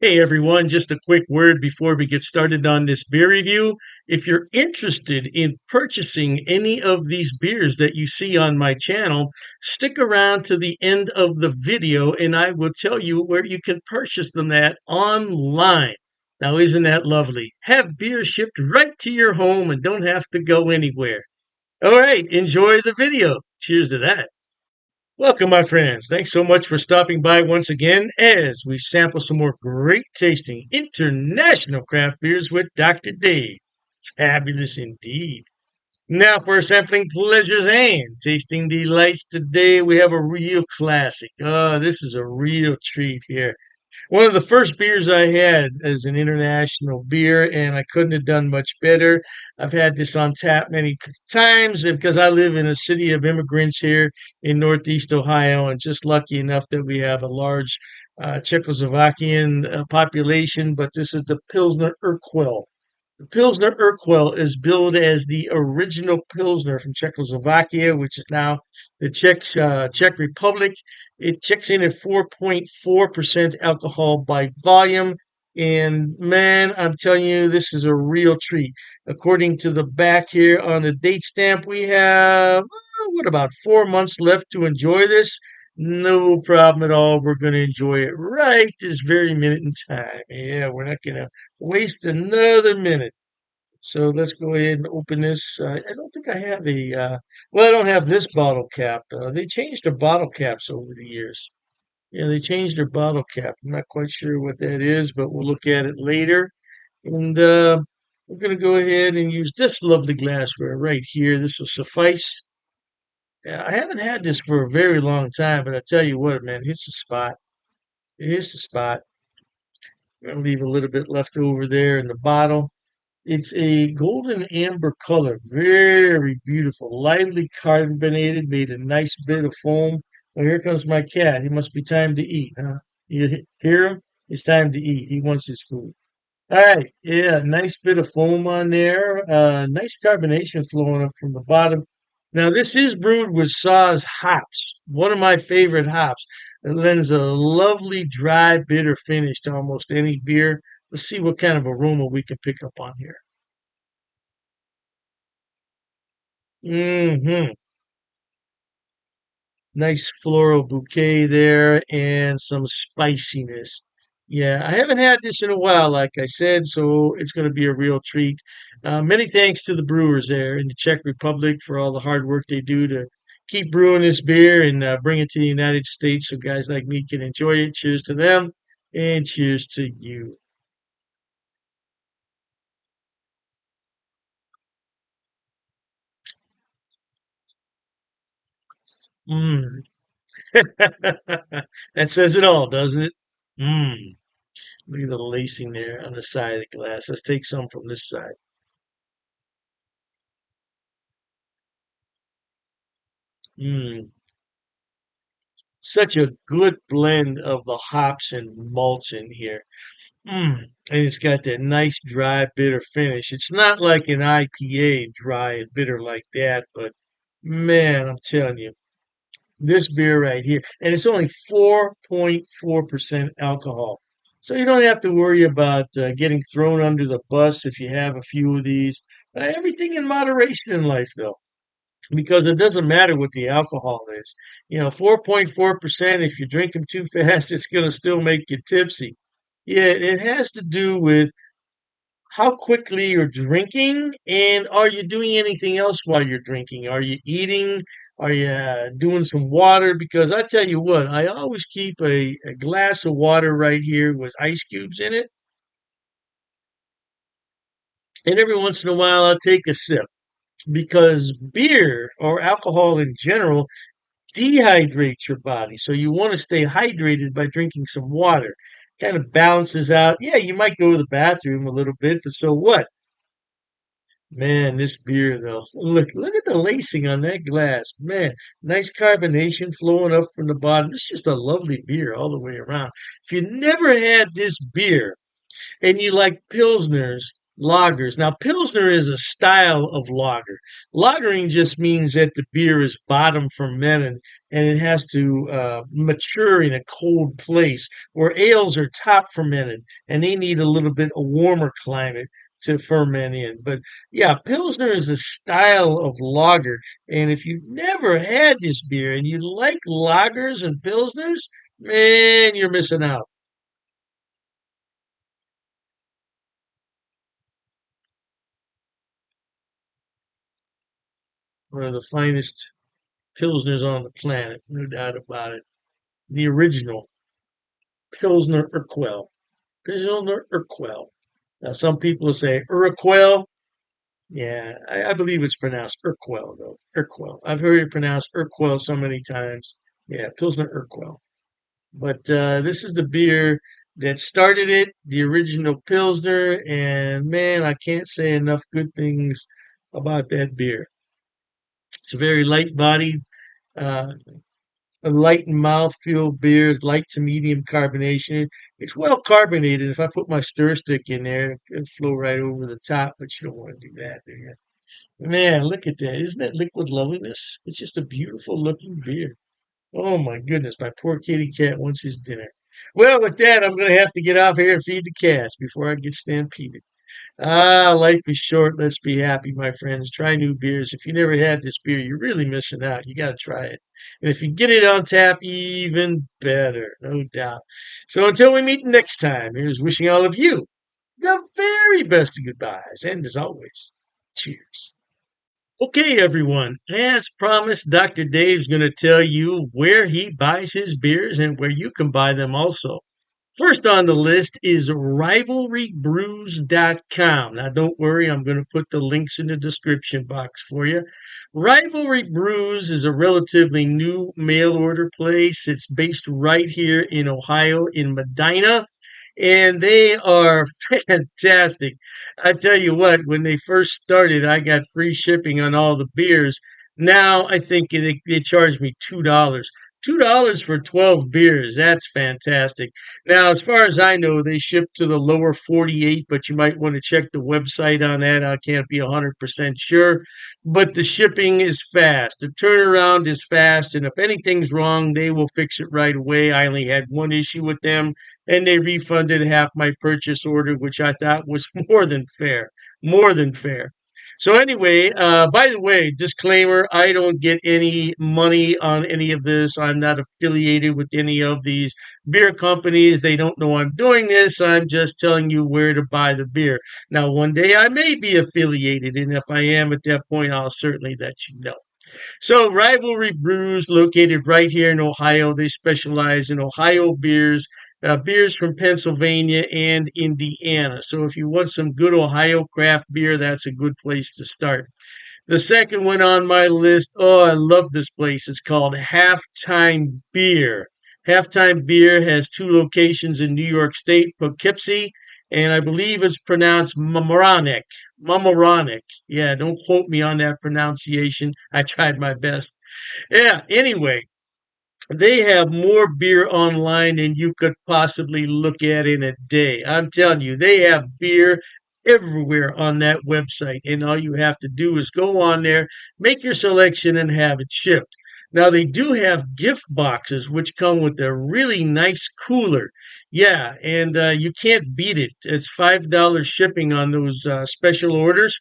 Hey everyone, just a quick word before we get started on this beer review. If you're interested in purchasing any of these beers that you see on my channel, stick around to the end of the video and I will tell you where you can purchase them at online. Now, isn't that lovely? Have beer shipped right to your home and don't have to go anywhere. All right, enjoy the video. Cheers to that. Welcome, my friends. Thanks so much for stopping by once again as we sample some more great tasting international craft beers with Dr. Dave. Fabulous indeed. Now, for our sampling pleasures and tasting delights today, we have a real classic. Oh, this is a real treat here. One of the first beers I had as an international beer, and I couldn't have done much better. I've had this on tap many times because I live in a city of immigrants here in Northeast Ohio, and just lucky enough that we have a large Czechoslovakian population. But this is the Pilsner Urquell. The Pilsner Urquell is billed as the original Pilsner from Czechoslovakia, which is now the Czech Republic. It checks in at 4.4% alcohol by volume. And man, I'm telling you, this is a real treat. According to the back here on the date stamp, we have, what, about 4 months left to enjoy this. No problem at all. We're going to enjoy it right this very minute in time. Yeah, we're not going to waste another minute. So let's go ahead and open this. I don't think I have well, I don't have this bottle cap. They changed their bottle caps over the years. Yeah, they changed their bottle cap. I'm not quite sure what that is, but we'll look at it later. And we're going to go ahead and use this lovely glassware right here. This will suffice. I haven't had this for a very long time, but I tell you what, man, it hits the spot. It hits the spot. I'm going to leave a little bit left over there in the bottle. It's a golden amber color, very beautiful, lightly carbonated, made a nice bit of foam. Well, here comes my cat. It must be time to eat, huh? You hear him? It's time to eat. He wants his food. All right, yeah, nice bit of foam on there. Nice carbonation flowing up from the bottom. Now, this is brewed with Saaz hops, one of my favorite hops. It lends a lovely, dry, bitter finish to almost any beer. Let's see what kind of aroma we can pick up on here. Hmm. Nice floral bouquet there and some spiciness. Yeah, I haven't had this in a while, like I said, so it's going to be a real treat. Many thanks to the brewers there in the Czech Republic for all the hard work they do to keep brewing this beer and bring it to the United States so guys like me can enjoy it. Cheers to them and cheers to you. Mm. That says it all, doesn't it? Mm. Look at the lacing there on the side of the glass. Let's take some from this side. Mm. Such a good blend of the hops and malts in here. Mm. And it's got that nice dry bitter finish. It's not like an IPA dry and bitter like that, but man, I'm telling you, this beer right here, and it's only 4.4% alcohol. So you don't have to worry about getting thrown under the bus if you have a few of these. Everything in moderation in life, though, because it doesn't matter what the alcohol is. 4.4%, if you drink them too fast, it's going to still make you tipsy. Yeah, it has to do with how quickly you're drinking and are you doing anything else while you're drinking? Are you eating? Are you doing some water? Because I tell you what, I always keep a glass of water right here with ice cubes in it. And every once in a while, I'll take a sip because beer or alcohol in general dehydrates your body. So you want to stay hydrated by drinking some water. Kind of balances out. Yeah, you might go to the bathroom a little bit, but so what? Man, this beer though. Look at the lacing on that glass. Man, nice carbonation flowing up from the bottom. It's just a lovely beer all the way around. If you never had this beer and you like Pilsners, lagers. Now, Pilsner is a style of lager. Lagering just means that the beer is bottom fermented and it has to mature in a cold place, where ales are top fermented and they need a little bit a warmer climate to ferment in. But yeah, Pilsner is a style of lager. And if you've never had this beer and you like lagers and Pilsners, man, you're missing out. One of the finest Pilsners on the planet, no doubt about it. The original Pilsner Urquell. Pilsner Urquell. Now, some people say Urquell. Yeah, I believe it's pronounced Urquell, though. Urquell. I've heard it pronounced Urquell so many times. Yeah, Pilsner Urquell. But this is the beer that started it, the original Pilsner, and man, I can't say enough good things about that beer. It's a very light bodied, uh, a light mouthfeel beer, is light to medium carbonation. It's well carbonated. If I put my stir stick in there, it'll flow right over the top, but you don't want to do that, do you? Man, look at that. Isn't that liquid loveliness? It's just a beautiful looking beer. Oh my goodness, my poor kitty cat wants his dinner. Well, with that, I'm going to have to get off here and feed the cats before I get stampeded. Ah, life is short. Let's be happy, my friends. Try new beers. If you never had this beer, you're really missing out. You got to try it. And if you get it on tap, even better, no doubt. So until we meet next time, here's wishing all of you the very best of goodbyes. And as always, cheers. Okay, everyone. As promised, Dr. Dave's going to tell you where he buys his beers and where you can buy them also. First on the list is rivalrybrews.com. Now, don't worry, I'm going to put the links in the description box for you. Rivalry Brews is a relatively new mail order place. It's based right here in Ohio, in Medina, and they are fantastic. I tell you what, when they first started, I got free shipping on all the beers. Now I think they charge me $2. $2 for 12 beers. That's fantastic. Now, as far as I know, they ship to the lower 48, but you might want to check the website on that. I can't be 100% sure, but the shipping is fast. The turnaround is fast, and if anything's wrong, they will fix it right away. I only had one issue with them, and they refunded half my purchase order, which I thought was more than fair. More than fair. So anyway, by the way, disclaimer, I don't get any money on any of this. I'm not affiliated with any of these beer companies. They don't know I'm doing this. I'm just telling you where to buy the beer. Now, one day I may be affiliated, and if I am at that point, I'll certainly let you know. So, Rivalry Brews, located right here in Ohio, they specialize in Ohio beers, beers from Pennsylvania and Indiana. So, if you want some good Ohio craft beer, that's a good place to start. The second one on my list, oh, I love this place. It's called Halftime Beer. Halftime Beer has two locations in New York State, Poughkeepsie, and I believe it's pronounced Mamaroneck. Mamaroneck. Yeah, don't quote me on that pronunciation. I tried my best. Yeah, anyway, they have more beer online than you could possibly look at in a day. I'm telling you, they have beer everywhere on that website. And all you have to do is go on there, make your selection, and have it shipped. Now, they do have gift boxes, which come with a really nice cooler. Yeah, and you can't beat it. It's $5 shipping on those special orders.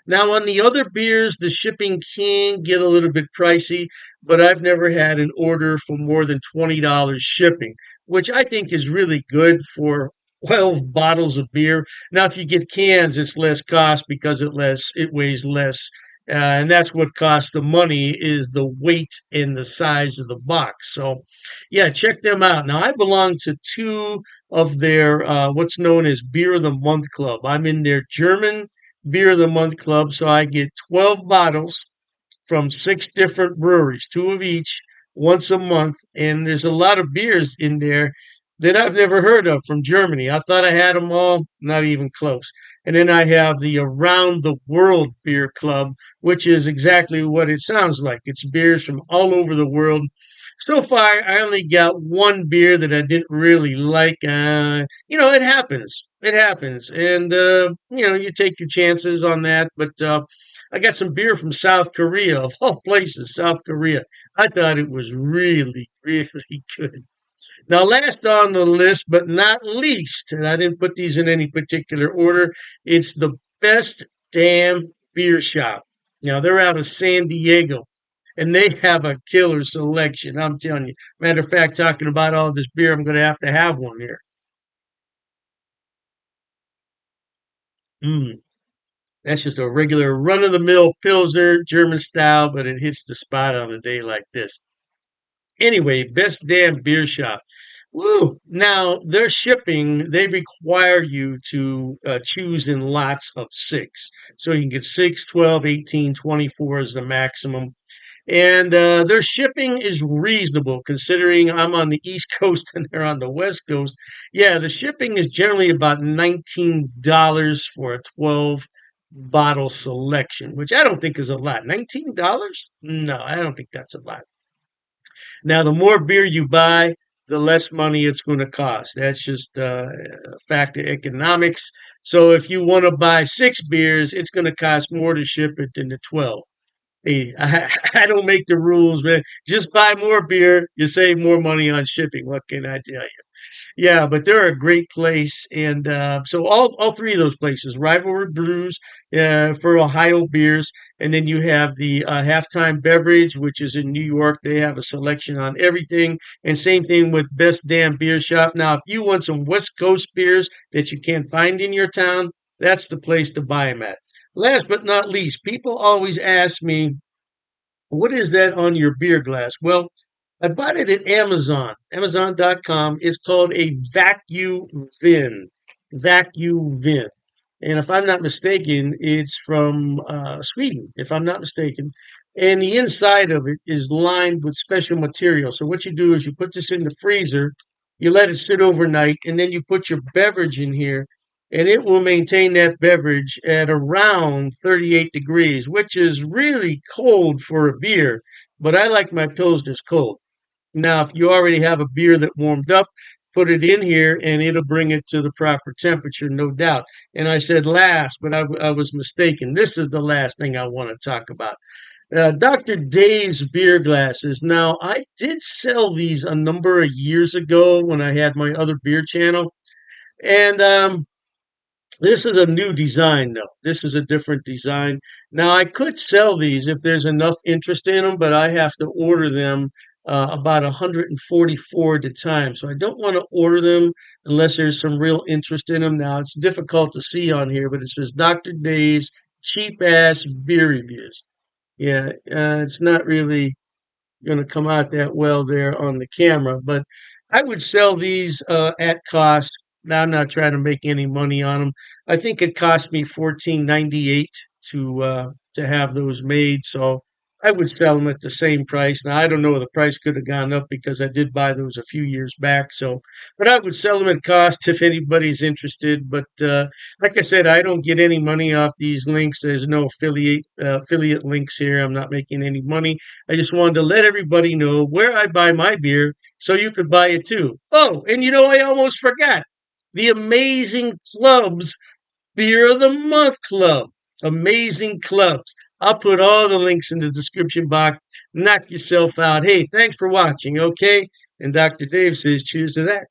Now, on the other beers, the shipping can get a little bit pricey, but I've never had an order for more than $20 shipping, which I think is really good for 12 bottles of beer. Now, if you get cans, it's less cost because it weighs less. And that's what costs the money is the weight and the size of the box. So, yeah, check them out. Now, I belong to two of their what's known as Beer of the Month Club. I'm in their German Beer of the Month Club, so I get 12 bottles from six different breweries, two of each, once a month. And there's a lot of beers in there that I've never heard of from Germany. I thought I had them all, not even close. And then I have the Around the World Beer Club, which is exactly what it sounds like. It's beers from all over the world. So far, I only got one beer that I didn't really like. It happens. It happens. And, you take your chances on that. But I got some beer from South Korea, of all places, South Korea. I thought it was really, really good. Now, last on the list, but not least, and I didn't put these in any particular order, it's the best damn beer shop. Now, they're out of San Diego, and they have a killer selection. I'm telling you. Matter of fact, talking about all this beer, I'm going to have one here. Mm, that's just a regular run of the mill Pilsner, German style, but it hits the spot on a day like this. Anyway, best damn beer shop. Woo! Now, their shipping, they require you to choose in lots of six. So you can get 6, 12, 18, 24 is the maximum. And their shipping is reasonable considering I'm on the East Coast and they're on the West Coast. Yeah, the shipping is generally about $19 for a 12 bottle selection, which I don't think is a lot. $19? No, I don't think that's a lot. Now, the more beer you buy, the less money it's going to cost. That's just a fact of economics. So if you want to buy six beers, it's going to cost more to ship it than the 12. Hey, I don't make the rules, man. Just buy more beer. You save more money on shipping. What can I tell you? Yeah, but they're a great place, and so all three of those places, Rivalry Brews for Ohio beers, and then you have the Halftime Beverage, which is in New York. They have a selection on everything, and same thing with Best Damn Beer Shop. Now, if you want some West Coast beers that you can't find in your town, that's the place to buy them at. Last but not least, people always ask me, what is that on your beer glass? Well, I bought it at Amazon, Amazon.com. It's called a vacuum vin. Vacuum vin. And if I'm not mistaken, it's from Sweden, if I'm not mistaken. And the inside of it is lined with special material. So what you do is you put this in the freezer, you let it sit overnight, and then you put your beverage in here, and it will maintain that beverage at around 38 degrees, which is really cold for a beer. But I like my Pilsners cold. Now, if you already have a beer that warmed up, put it in here and it'll bring it to the proper temperature, no doubt. And I said last, but I was mistaken. This is the last thing I want to talk about. Dr. Dave's beer glasses. Now, I did sell these a number of years ago when I had my other beer channel. And this is a new design, though. This is a different design. Now, I could sell these if there's enough interest in them, but I have to order them about 144 at a time. So I don't want to order them unless there's some real interest in them. Now, it's difficult to see on here, but it says Dr. Dave's cheap ass beer reviews. Yeah, it's not really going to come out that well there on the camera, but I would sell these at cost. Now I'm not trying to make any money on them. I think it cost me 14.98 to have those made, so I would sell them at the same price. Now I don't know, the price could have gone up because I did buy those a few years back. So, but I would sell them at cost if anybody's interested. But like I said, I don't get any money off these links. There's no affiliate links here. I'm not making any money. I just wanted to let everybody know where I buy my beer so you could buy it too. Oh, and I almost forgot the Amazing Clubs Beer of the Month Club. Amazing Clubs. I'll put all the links in the description box. Knock yourself out. Hey, thanks for watching, okay? And Dr. Dave says cheers to that.